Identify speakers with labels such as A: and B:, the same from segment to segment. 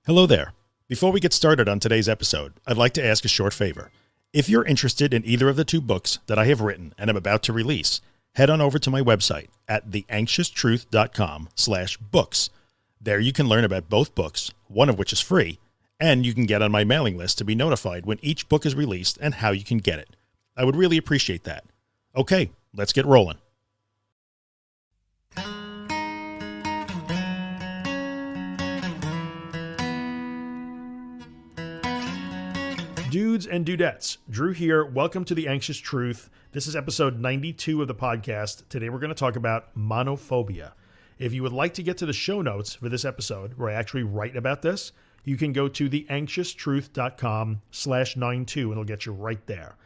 A: Hello there. Before we get started on today's episode, I'd like to ask a short favor. If you're interested in either of the two books that I have written and am about to release, head on over to my website at theanxioustruth.com/books. There you can learn about both books, one of which is free, and you can get on my mailing list to be notified when each book is released and how you can get it. I would really appreciate that. Okay, let's get rolling. Dudes and dudettes, Drew here. Welcome to The Anxious Truth. This is episode 92 of the podcast. Today we're going to talk about monophobia. If you would like to get to the show notes for this episode, where I actually write about this, you can go to theanxioustruth.com/92 and it'll get you right there.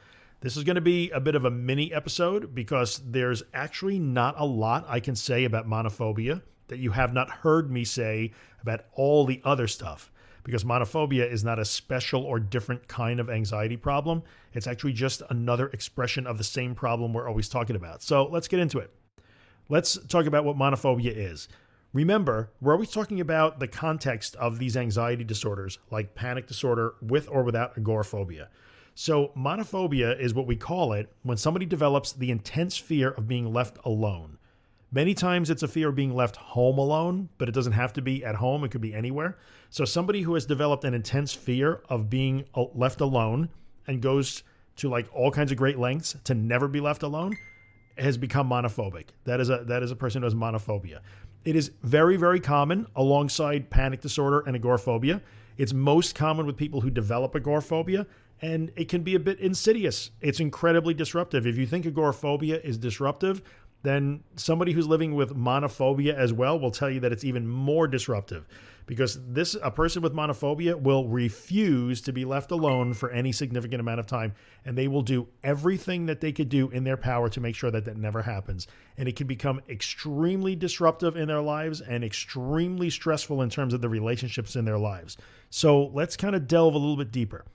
A: This is going to be a bit of a mini episode because there's actually not a lot I can say about monophobia that you have not heard me say about all the other stuff. Because monophobia is not a special or different kind of anxiety problem. It's actually just another expression of the same problem we're always talking about. So let's get into it. Let's talk about what monophobia is. Remember, we're always talking about the context of these anxiety disorders, like panic disorder with or without agoraphobia. So monophobia is what we call it when somebody develops the intense fear of being left alone. Many times it's a fear of being left home alone, but it doesn't have to be at home. It could be anywhere. So somebody who has developed an intense fear of being left alone and goes to like all kinds of great lengths to never be left alone has become monophobic. That is a person who has monophobia. It is very, very common alongside panic disorder and agoraphobia. It's most common with people who develop agoraphobia, and it can be a bit insidious. It's incredibly disruptive. If you think agoraphobia is disruptive, then somebody who's living with monophobia as well will tell you that it's even more disruptive, because a person with monophobia will refuse to be left alone for any significant amount of time, and they will do everything that they could do in their power to make sure that that never happens. And it can become extremely disruptive in their lives and extremely stressful in terms of the relationships in their lives. So let's kind of delve a little bit deeper.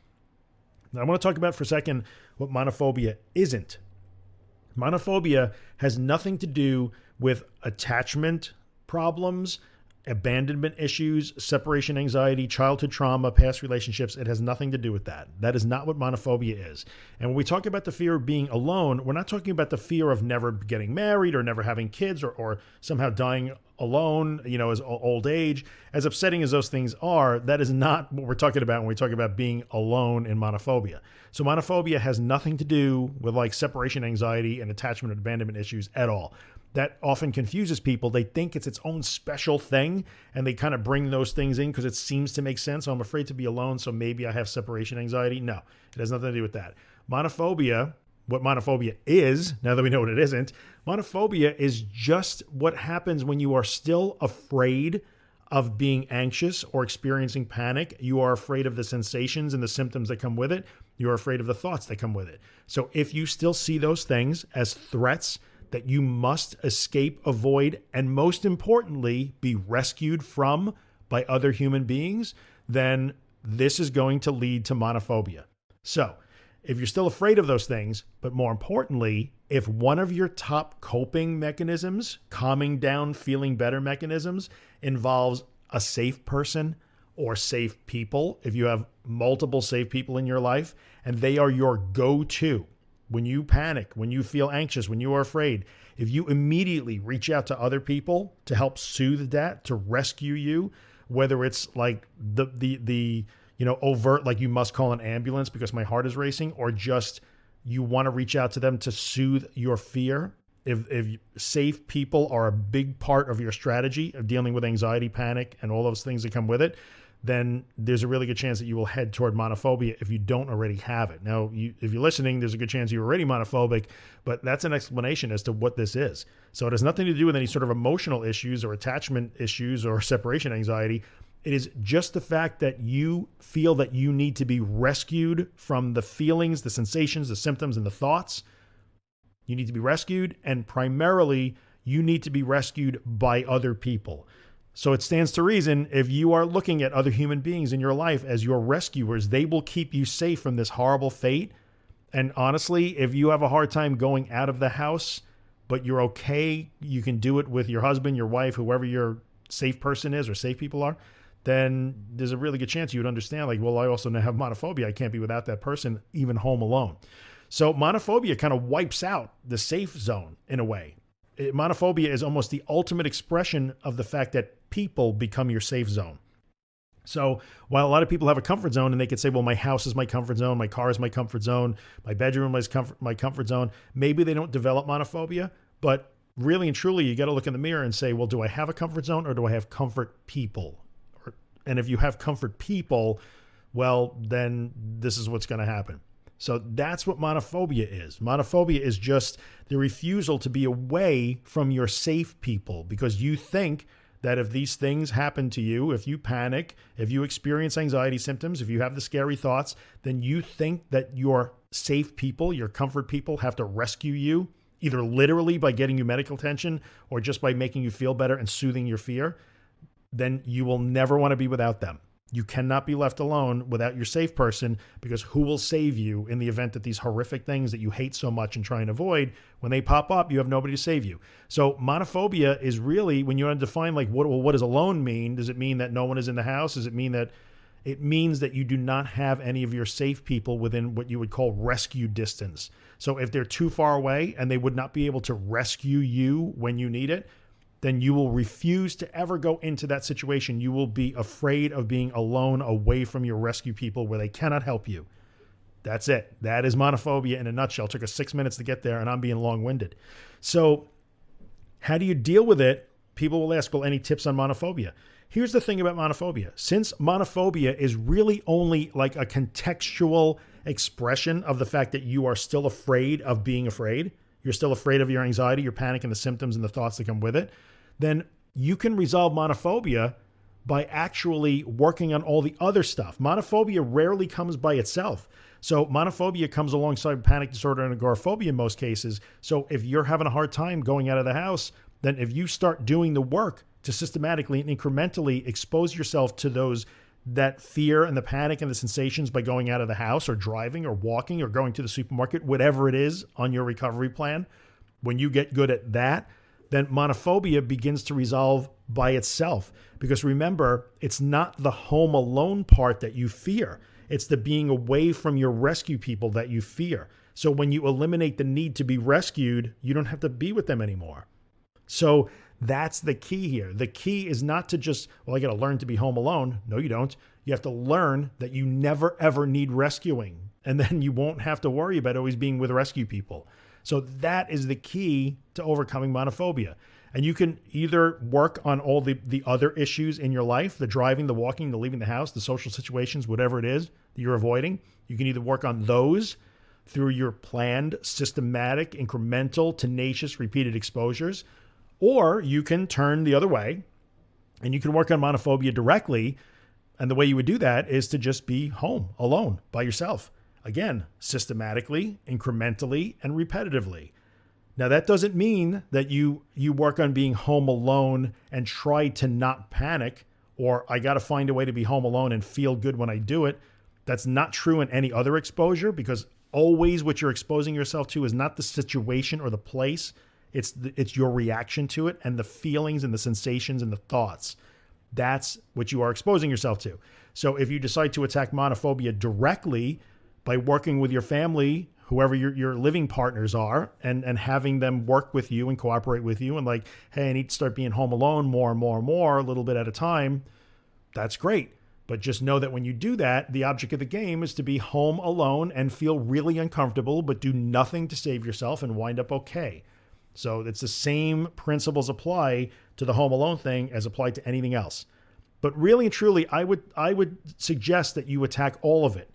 A: Now, I want to talk about for a second what monophobia isn't. Monophobia has nothing to do with attachment problems, abandonment issues, separation anxiety, childhood trauma, past relationships. It has nothing to do with that. That is not what monophobia is. And when we talk about the fear of being alone, we're not talking about the fear of never getting married or never having kids or somehow dying alone, as old age. As upsetting as those things are, that is not what we're talking about when we talk about being alone in monophobia. So monophobia has nothing to do with like separation anxiety and attachment and abandonment issues at all. That often confuses people. They think it's its own special thing, and they kind of bring those things in because it seems to make sense. So I'm afraid to be alone, so maybe I have separation anxiety. No, it has nothing to do with that. Monophobia, what monophobia is, now that we know what it isn't, monophobia is just what happens when you are still afraid of being anxious or experiencing panic. You are afraid of the sensations and the symptoms that come with it. You're afraid of the thoughts that come with it. So if you still see those things as threats that you must escape, avoid, and most importantly, be rescued from by other human beings, then this is going to lead to monophobia. So if you're still afraid of those things, but more importantly, if one of your top coping mechanisms, calming down, feeling better mechanisms, involves a safe person or safe people, if you have multiple safe people in your life and they are your go-to, when you panic, when you feel anxious, when you are afraid, if you immediately reach out to other people to help soothe that, to rescue you, whether it's like the overt, like you must call an ambulance because my heart is racing, or just you want to reach out to them to soothe your fear. If safe people are a big part of your strategy of dealing with anxiety, panic, and all those things that come with it, then there's a really good chance that you will head toward monophobia if you don't already have it. Now, if you're listening, there's a good chance you're already monophobic, but that's an explanation as to what this is. So it has nothing to do with any sort of emotional issues or attachment issues or separation anxiety. It is just the fact that you feel that you need to be rescued from the feelings, the sensations, the symptoms, and the thoughts. You need to be rescued, and primarily you need to be rescued by other people. So it stands to reason, if you are looking at other human beings in your life as your rescuers, they will keep you safe from this horrible fate. And honestly, if you have a hard time going out of the house, but you're okay, you can do it with your husband, your wife, whoever your safe person is or safe people are, then there's a really good chance you would understand, like, well, I also now have monophobia. I can't be without that person, even home alone. So monophobia kind of wipes out the safe zone in a way. Monophobia is almost the ultimate expression of the fact that people become your safe zone. So while a lot of people have a comfort zone and they could say, well, my house is my comfort zone, my car is my comfort zone, my bedroom is my comfort zone, maybe they don't develop monophobia, but really and truly, you got to look in the mirror and say, well, do I have a comfort zone or do I have comfort people? And if you have comfort people, well, then this is what's going to happen. So that's what monophobia is. Monophobia is just the refusal to be away from your safe people because you think that if these things happen to you, if you panic, if you experience anxiety symptoms, if you have the scary thoughts, then you think that your safe people, your comfort people have to rescue you, either literally by getting you medical attention or just by making you feel better and soothing your fear. Then you will never want to be without them. You cannot be left alone without your safe person because who will save you in the event that these horrific things that you hate so much and try and avoid, when they pop up, you have nobody to save you. So monophobia is really, when you want to define like, what does alone mean? Does it mean that no one is in the house? Does it mean that it means that you do not have any of your safe people within what you would call rescue distance? So if they're too far away and they would not be able to rescue you when you need it, then you will refuse to ever go into that situation. You will be afraid of being alone away from your rescue people where they cannot help you. That's it. That is monophobia in a nutshell. It took us 6 minutes to get there, and I'm being long-winded. So how do you deal with it? People will ask, well, any tips on monophobia? Here's the thing about monophobia. Since monophobia is really only like a contextual expression of the fact that you are still afraid of being afraid, you're still afraid of your anxiety, your panic, and the symptoms and the thoughts that come with it, then you can resolve monophobia by actually working on all the other stuff. Monophobia rarely comes by itself. So monophobia comes alongside panic disorder and agoraphobia in most cases. So if you're having a hard time going out of the house, then if you start doing the work to systematically and incrementally expose yourself to that fear and the panic and the sensations by going out of the house or driving or walking or going to the supermarket, whatever it is on your recovery plan, when you get good at that, then monophobia begins to resolve by itself. Because remember, it's not the home alone part that you fear. It's the being away from your rescue people that you fear. So when you eliminate the need to be rescued, you don't have to be with them anymore. So that's the key here. The key is not to just, well, I got to learn to be home alone. No, you don't. You have to learn that you never, ever need rescuing. And then you won't have to worry about always being with rescue people. So that is the key to overcoming monophobia. And you can either work on all the other issues in your life, the driving, the walking, the leaving the house, the social situations, whatever it is that you're avoiding. You can either work on those through your planned, systematic, incremental, tenacious, repeated exposures, or you can turn the other way and you can work on monophobia directly. And the way you would do that is to just be home alone by yourself. Again, systematically, incrementally, and repetitively. Now, that doesn't mean that you work on being home alone and try to not panic, or I got to find a way to be home alone and feel good when I do it. That's not true in any other exposure, because always what you're exposing yourself to is not the situation or the place. It's your reaction to it and the feelings and the sensations and the thoughts. That's what you are exposing yourself to. So if you decide to attack monophobia directly by working with your family, whoever your living partners are, and having them work with you and cooperate with you and like, hey, I need to start being home alone more and more and more, a little bit at a time, that's great. But just know that when you do that, the object of the game is to be home alone and feel really uncomfortable, but do nothing to save yourself and wind up okay. So it's the same principles apply to the home alone thing as applied to anything else. But really and truly, I would suggest that you attack all of it.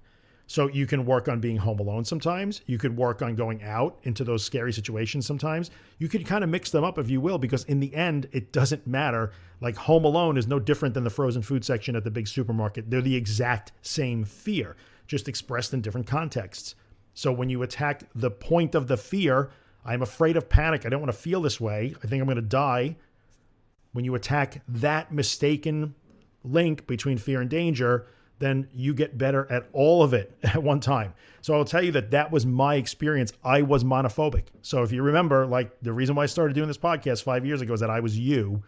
A: So you can work on being home alone sometimes. You could work on going out into those scary situations sometimes. You could kind of mix them up, if you will, because in the end, it doesn't matter. Like home alone is no different than the frozen food section at the big supermarket. They're the exact same fear, just expressed in different contexts. So when you attack the point of the fear, I'm afraid of panic. I don't want to feel this way. I think I'm going to die. When you attack that mistaken link between fear and danger, then you get better at all of it at one time. So I'll tell you that was my experience. I was monophobic. So if you remember, like the reason why I started doing this podcast 5 years ago is that I was you.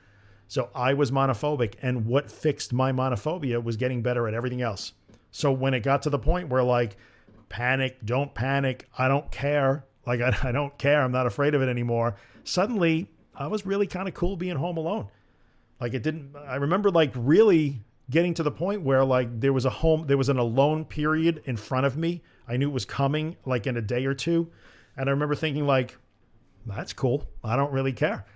A: So I was monophobic, and what fixed my monophobia was getting better at everything else. So when it got to the point where like, panic, don't panic, I don't care. Like, I don't care. I'm not afraid of it anymore. Suddenly I was really kind of cool being home alone. Like I remember like really getting to the point where like there was an alone period in front of me. I knew it was coming like in a day or two. And I remember thinking like, that's cool. I don't really care.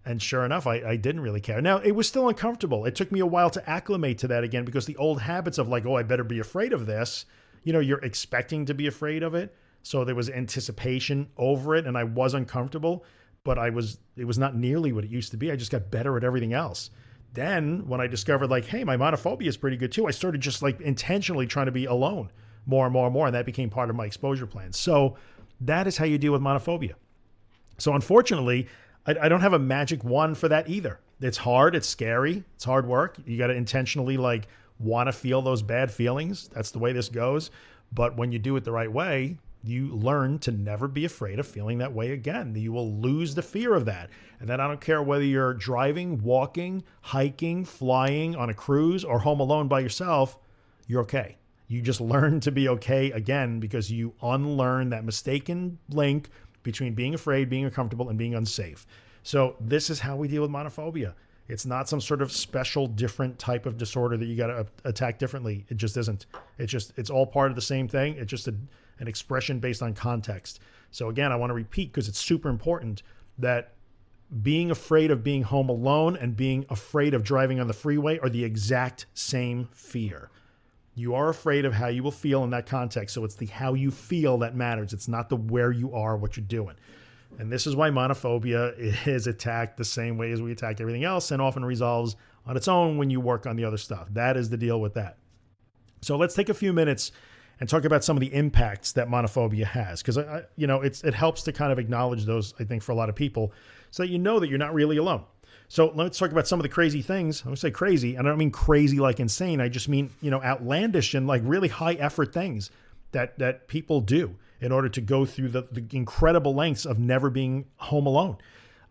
A: And sure enough, I didn't really care. Now, it was still uncomfortable. It took me a while to acclimate to that again, because the old habits of like, oh, I better be afraid of this. You're expecting to be afraid of it. So there was anticipation over it, and I was uncomfortable, but it was not nearly what it used to be. I just got better at everything else. Then when I discovered like, hey, my monophobia is pretty good too, I started just like intentionally trying to be alone more and more and more. And that became part of my exposure plan. So that is how you deal with monophobia. So unfortunately, I don't have a magic wand for that either. It's hard. It's scary. It's hard work. You got to intentionally like want to feel those bad feelings. That's the way this goes. But when you do it the right way, you learn to never be afraid of feeling that way again. You will lose the fear of that. And then I don't care whether you're driving, walking, hiking, flying, on a cruise, or home alone by yourself, you're okay. You just learn to be okay again because you unlearn that mistaken link between being afraid, being uncomfortable, and being unsafe. So this is how we deal with monophobia. It's not some sort of special, different type of disorder that you got to attack differently. It just isn't. It's all part of the same thing. It's just an expression based on context. So again, I want to repeat, because it's super important, that being afraid of being home alone and being afraid of driving on the freeway are the exact same fear. You are afraid of how you will feel in that context. So it's the how you feel that matters. It's not the where you are, what you're doing. And this is why monophobia is attacked the same way as we attack everything else, and often resolves on its own when you work on the other stuff. That is the deal with that. So let's take a few minutes and talk about some of the impacts that monophobia has, because it helps to kind of acknowledge those, I think, for a lot of people, so that you know that you're not really alone. So let's talk about some of the crazy things. I'm going to say crazy, and I don't mean crazy like insane. I just mean, outlandish and like really high effort things that people do in order to go through the incredible lengths of never being home alone.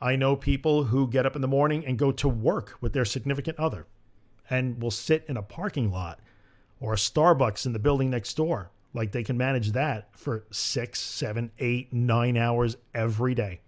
A: I know people who get up in the morning and go to work with their significant other and will sit in a parking lot or a Starbucks in the building next door. Like they can manage that for 6, 7, 8, 9 hours every day.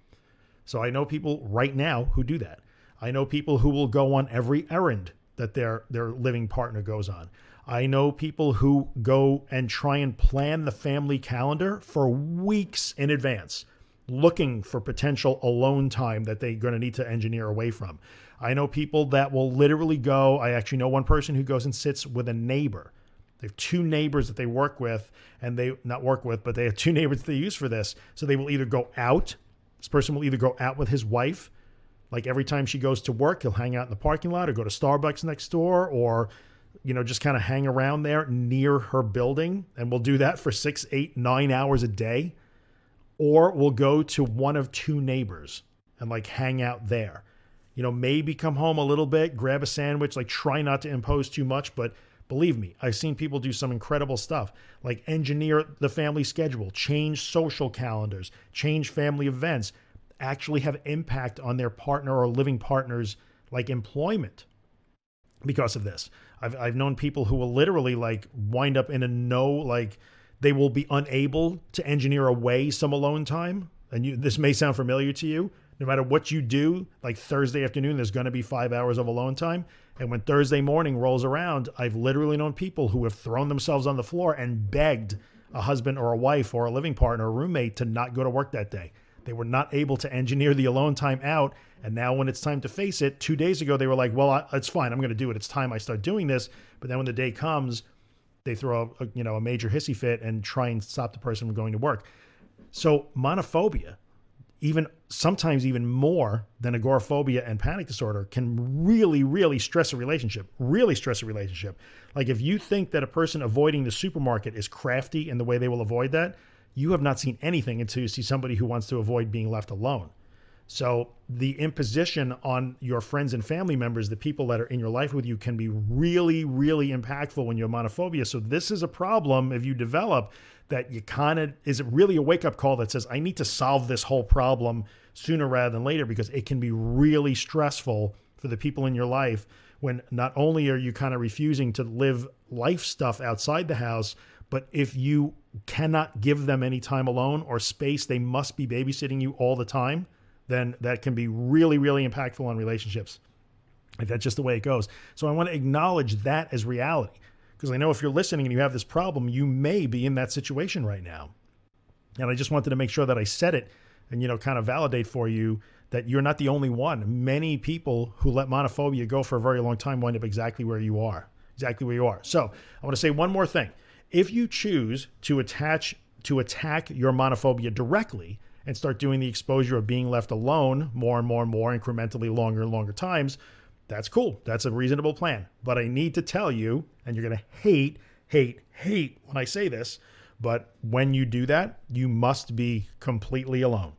A: So I know people right now who do that. I know people who will go on every errand that their living partner goes on. I know people who go and try and plan the family calendar for weeks in advance, looking for potential alone time that they're going to need to engineer away from. I know people that will literally go. I actually know one person who goes and sits with a neighbor. They have 2 neighbors that they work with, and they have 2 neighbors that they use for this. So they will either go out. This person will either go out with his wife. Like every time she goes to work, he'll hang out in the parking lot or go to Starbucks next door, or, just kind of hang around there near her building. And we'll do that for 6, 8, 9 hours a day. Or we'll go to one of 2 neighbors and like hang out there. Maybe come home a little bit, grab a sandwich, like try not to impose too much. But believe me, I've seen people do some incredible stuff, like engineer the family schedule, change social calendars, change family events, actually have impact on their partner or living partner's like employment because of this. I've known people who will literally like wind up in they will be unable to engineer away some alone time. And this may sound familiar to you. No matter what you do, like Thursday afternoon, there's going to be 5 hours of alone time. And when Thursday morning rolls around, I've literally known people who have thrown themselves on the floor and begged a husband or a wife or a living partner or roommate to not go to work that day. They were not able to engineer the alone time out. And now when it's time to face it, 2 days ago, they were like, well, it's fine. I'm going to do it. It's time I start doing this. But then when the day comes, they throw a major hissy fit and try and stop the person from going to work. So monophobia, sometimes even more than agoraphobia and panic disorder, can really, really stress a relationship. Like if you think that a person avoiding the supermarket is crafty in the way they will avoid that, you have not seen anything until you see somebody who wants to avoid being left alone. So the imposition on your friends and family members, the people that are in your life with you, can be really, really impactful when you have monophobia. So this is a problem if you develop that is it really a wake-up call that says, I need to solve this whole problem sooner rather than later, because it can be really stressful for the people in your life when not only are you kind of refusing to live life stuff outside the house, but if you cannot give them any time alone or space, they must be babysitting you all the time, then that can be really, really impactful on relationships. If that's just the way it goes. So I want to acknowledge that as reality, because I know if you're listening and you have this problem, you may be in that situation right now. And I just wanted to make sure that I said it and, kind of validate for you that you're not the only one. Many people who let monophobia go for a very long time wind up exactly where you are. So I want to say one more thing. If you choose to attack your monophobia directly and start doing the exposure of being left alone more and more and more incrementally longer and longer times, that's cool. That's a reasonable plan. But I need to tell you, and you're going to hate when I say this, but when you do that, you must be completely alone.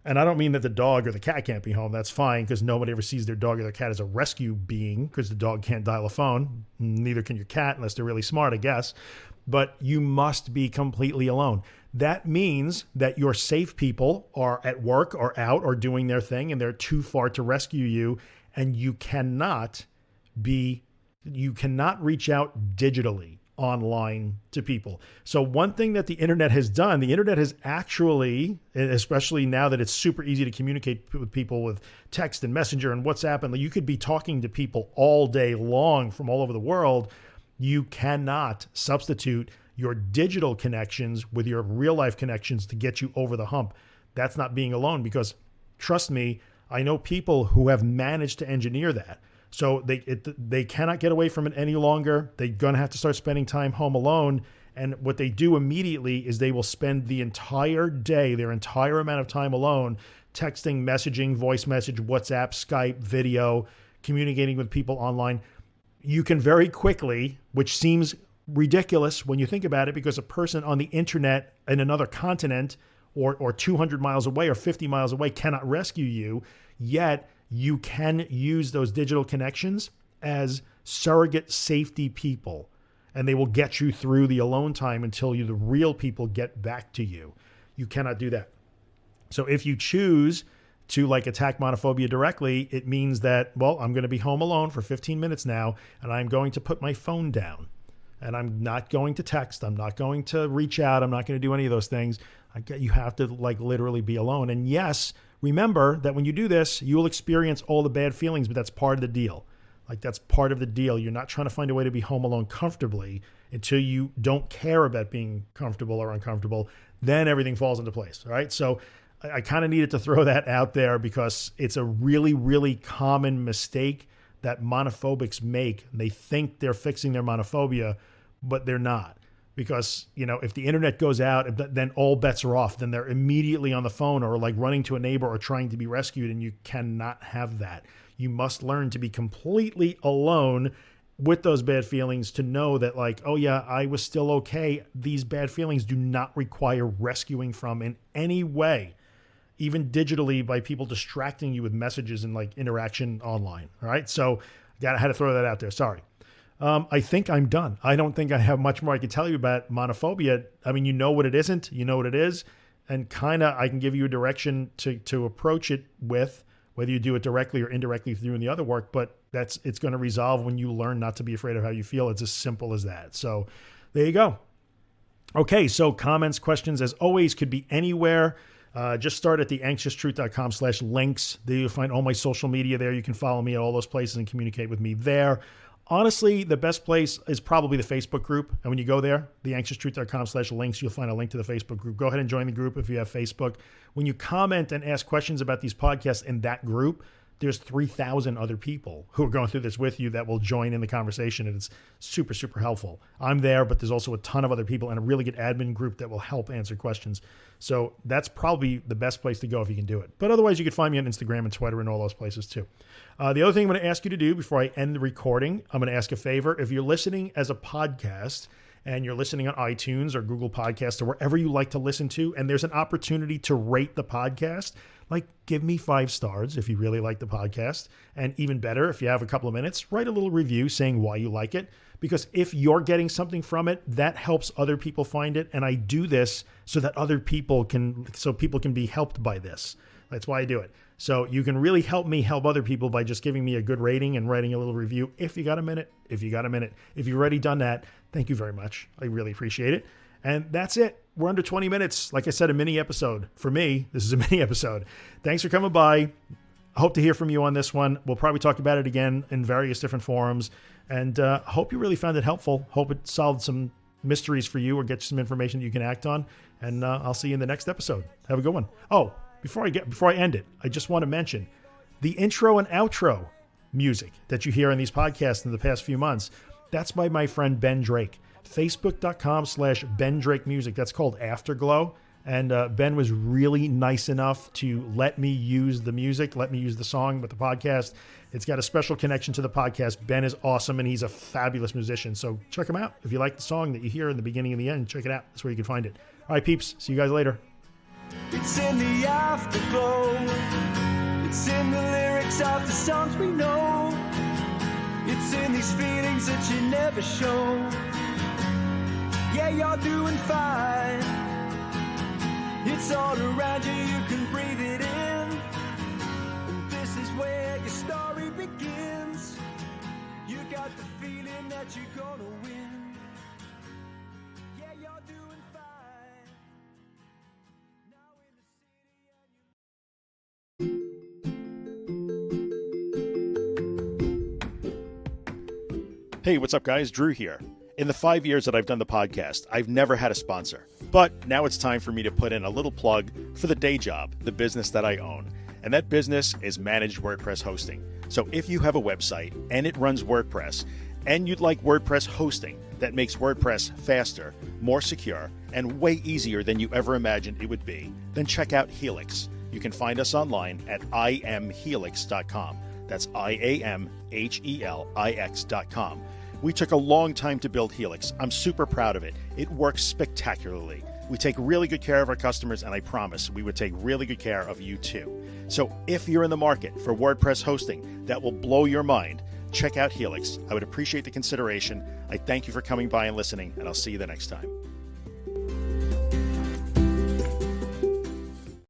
A: And I don't mean that the dog or the cat can't be home. That's fine, because nobody ever sees their dog or their cat as a rescue being, because the dog can't dial a phone. Neither can your cat unless they're really smart, I guess. But you must be completely alone. That means that your safe people are at work or out or doing their thing, and they're too far to rescue you. And you cannot reach out digitally online to people. So one thing that the internet has done, the internet has actually, especially now that it's super easy to communicate with people with text and Messenger and WhatsApp, and you could be talking to people all day long from all over the world. You cannot substitute your digital connections with your real life connections to get you over the hump. That's not being alone, because trust me, I know people who have managed to engineer that. So they cannot get away from it any longer. They're going to have to start spending time home alone. And what they do immediately is they will spend the entire day, their entire amount of time alone, texting, messaging, voice message, WhatsApp, Skype, video, communicating with people online. You can very quickly, which seems ridiculous when you think about it, because a person on the internet in another continent or 200 miles away or 50 miles away cannot rescue you, yet you can use those digital connections as surrogate safety people, and they will get you through the alone time until the real people get back to you. You cannot do that. So if you choose to attack monophobia directly, it means that, well, I'm going to be home alone for 15 minutes now, and I'm going to put my phone down, and I'm not going to text. I'm not going to reach out. I'm not going to do any of those things. You have to literally be alone. And yes, remember that when you do this, you will experience all the bad feelings, but that's part of the deal. That's part of the deal. You're not trying to find a way to be home alone comfortably until you don't care about being comfortable or uncomfortable. Then everything falls into place. All right. So I kind of needed to throw that out there, because it's a really, really common mistake that monophobics make. They think they're fixing their monophobia, but they're not. Because, if the internet goes out, then all bets are off. Then they're immediately on the phone or running to a neighbor or trying to be rescued. And you cannot have that. You must learn to be completely alone with those bad feelings, to know that oh yeah, I was still okay. These bad feelings do not require rescuing from in any way, even digitally, by people distracting you with messages and interaction online. All right. So I had to throw that out there. Sorry. I think I'm done. I don't think I have much more I can tell you about monophobia. I mean, you know what it isn't, you know what it is, and I can give you a direction to approach it with, whether you do it directly or indirectly through the other work, but it's going to resolve when you learn not to be afraid of how you feel. It's as simple as that. So there you go. Okay. So comments, questions, as always, could be anywhere. Just start at theanxioustruth.com/links. There you'll find all my social media there. You can follow me at all those places and communicate with me there. Honestly, the best place is probably the Facebook group. And when you go there, theanxioustruth.com/links, you'll find a link to the Facebook group. Go ahead and join the group if you have Facebook. When you comment and ask questions about these podcasts in that group, there's 3,000 other people who are going through this with you that will join in the conversation. And it's super, super helpful. I'm there, but there's also a ton of other people and a really good admin group that will help answer questions. So that's probably the best place to go if you can do it. But otherwise, you can find me on Instagram and Twitter and all those places too. The other thing I'm going to ask you to do before I end the recording, I'm going to ask a favor. If you're listening as a podcast and you're listening on iTunes or Google Podcasts or wherever you like to listen to, and there's an opportunity to rate the podcast, give me 5 stars if you really like the podcast. And even better, if you have a couple of minutes, write a little review saying why you like it. Because if you're getting something from it, that helps other people find it. And I do this so that people can be helped by this. That's why I do it. So you can really help me help other people by just giving me a good rating and writing a little review if you got a minute. If you've already done that, thank you very much. I really appreciate it. And that's it. We're under 20 minutes. Like I said, a mini episode. For me, this is a mini episode. Thanks for coming by. I hope to hear from you on this one. We'll probably talk about it again in various different forums. And hope you really found it helpful. Hope it solved some mysteries for you or get you some information that you can act on. And I'll see you in the next episode. Have a good one. Oh, before I end it, I just want to mention the intro and outro music that you hear in these podcasts in the past few months. That's by my friend Ben Drake. Facebook.com/Ben Drake Music. That's called Afterglow. And Ben was really nice enough to let me use the music, let me use the song with the podcast. It's got a special connection to the podcast. Ben is awesome, and he's a fabulous musician. So check him out. If you like the song that you hear in the beginning and the end, check it out. That's where you can find it. All right, peeps. See you guys later.
B: It's in the afterglow. It's in the lyrics of the songs we know. It's in these feelings that you never show. Yeah, you're doing fine. It's all around you, you can breathe it in. And this is where your story begins. You got the feeling that you're gonna win. Yeah, you're doing fine. Now in the city.
A: Hey, what's up, guys? Drew here. In the 5 years that I've done the podcast, I've never had a sponsor. But now it's time for me to put in a little plug for the day job, the business that I own. And that business is managed WordPress hosting. So if you have a website and it runs WordPress, and you'd like WordPress hosting that makes WordPress faster, more secure, and way easier than you ever imagined it would be, then check out Helix. You can find us online at imhelix.com. That's IAMHELIX.com. We took a long time to build Helix. I'm super proud of it. It works spectacularly. We take really good care of our customers, and I promise we would take really good care of you too. So if you're in the market for WordPress hosting that will blow your mind, check out Helix. I would appreciate the consideration. I thank you for coming by and listening, and I'll see you the next time.